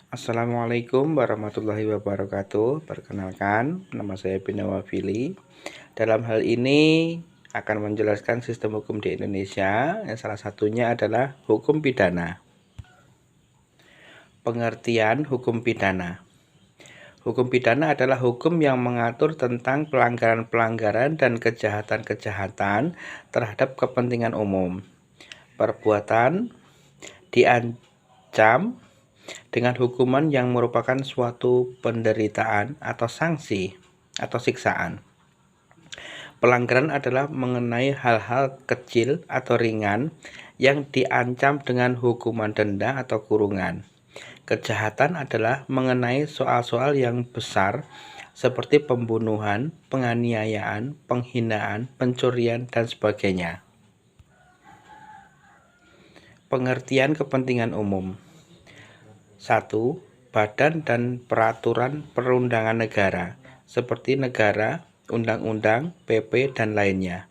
Assalamualaikum warahmatullahi wabarakatuh. Perkenalkan, nama saya Binawa Fili. Dalam hal ini akan menjelaskan sistem hukum di Indonesia. Yang salah satunya adalah hukum pidana. Pengertian hukum pidana. Hukum pidana adalah hukum yang mengatur tentang pelanggaran-pelanggaran dan kejahatan-kejahatan terhadap kepentingan umum. Perbuatan diancam dengan hukuman yang merupakan suatu penderitaan atau sanksi atau siksaan. Pelanggaran adalah mengenai hal-hal kecil atau ringan yang diancam dengan hukuman denda atau kurungan. Kejahatan adalah mengenai soal-soal yang besar seperti pembunuhan, penganiayaan, penghinaan, pencurian, dan sebagainya. Pengertian kepentingan umum. 1. Badan dan peraturan perundangan negara, seperti negara, undang-undang, PP, dan lainnya.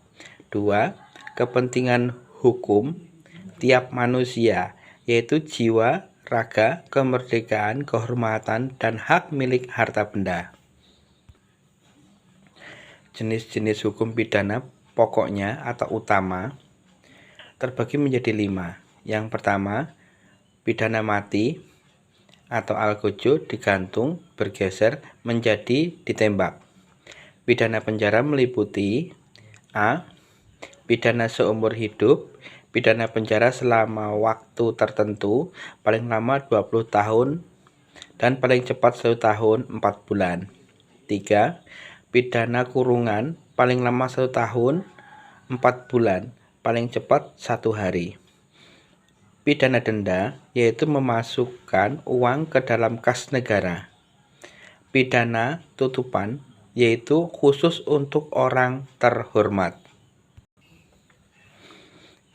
2. Kepentingan hukum tiap manusia, yaitu jiwa, raga, kemerdekaan, kehormatan, dan hak milik harta benda. Jenis-jenis hukum pidana pokoknya atau utama terbagi menjadi 5. Yang pertama, pidana mati atau al-quju, digantung, bergeser, menjadi ditembak. Pidana penjara meliputi A. Pidana seumur hidup, pidana penjara selama waktu tertentu, paling lama 20 tahun dan paling cepat 1 tahun 4 bulan. 3. Pidana kurungan, paling lama 1 tahun 4 bulan, paling cepat 1 hari. Pidana denda, yaitu memasukkan uang ke dalam kas negara. Pidana tutupan, yaitu khusus untuk orang terhormat.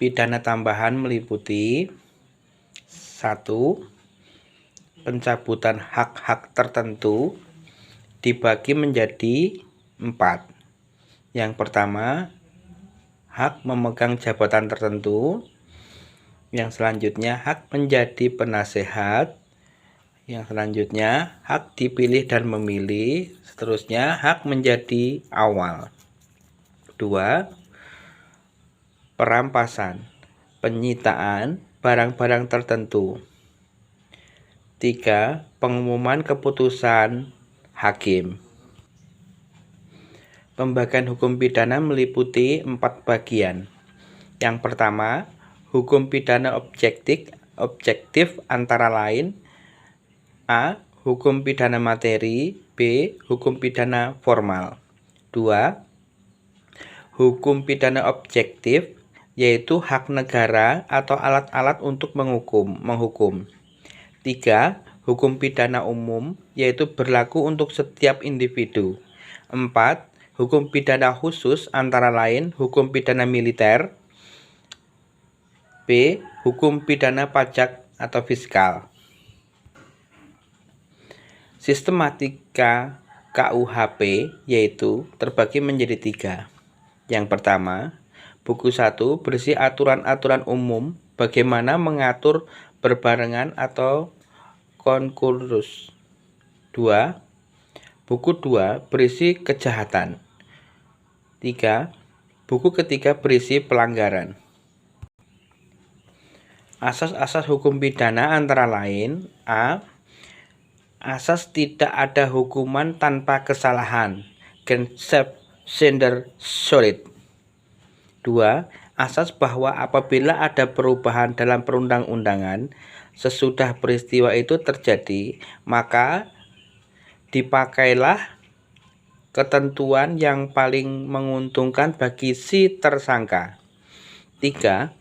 Pidana tambahan meliputi 1. Pencabutan hak-hak tertentu dibagi menjadi 4. Yang pertama, hak memegang jabatan tertentu. Yang selanjutnya, hak menjadi penasehat. Yang selanjutnya, hak dipilih dan memilih. Seterusnya, hak menjadi awal. 2. Perampasan, penyitaan barang-barang tertentu. 3. Pengumuman keputusan hakim. Pembagian hukum pidana meliputi 4 bagian. Yang pertama, hukum pidana objektif antara lain A. Hukum pidana materi, B. Hukum pidana formal. 2. Hukum pidana objektif, yaitu hak negara atau alat-alat untuk menghukum. 3. Hukum pidana umum, yaitu berlaku untuk setiap individu. 4. Hukum pidana khusus antara lain hukum pidana militer, B. Hukum pidana pajak atau fiskal. Sistematika KUHP yaitu terbagi menjadi 3. Yang pertama, buku 1 berisi aturan-aturan umum bagaimana mengatur berbarengan atau konkursus. 2. Buku 2 berisi kejahatan. 3. Buku ketiga berisi pelanggaran. Asas-asas hukum pidana antara lain A. Asas tidak ada hukuman tanpa kesalahan, Kensep Sender Solid. 2. Asas bahwa apabila ada perubahan dalam perundang-undangan sesudah peristiwa itu terjadi, maka dipakailah ketentuan yang paling menguntungkan bagi si tersangka. 3.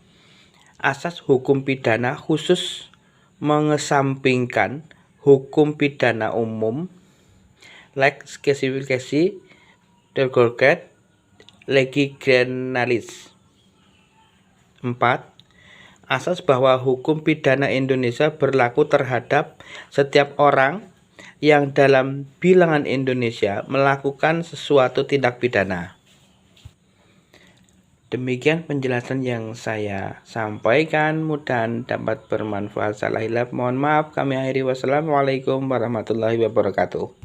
Asas hukum pidana khusus mengesampingkan hukum pidana umum, lex specificae tergoret legi generalis. 4. Asas bahwa hukum pidana Indonesia berlaku terhadap setiap orang yang dalam bilangan Indonesia melakukan sesuatu tindak pidana. Demikian penjelasan yang saya sampaikan, mudah-mudahan dapat bermanfaat. Salah hilap mohon maaf. Kami akhiri, wassalamualaikum warahmatullahi wabarakatuh.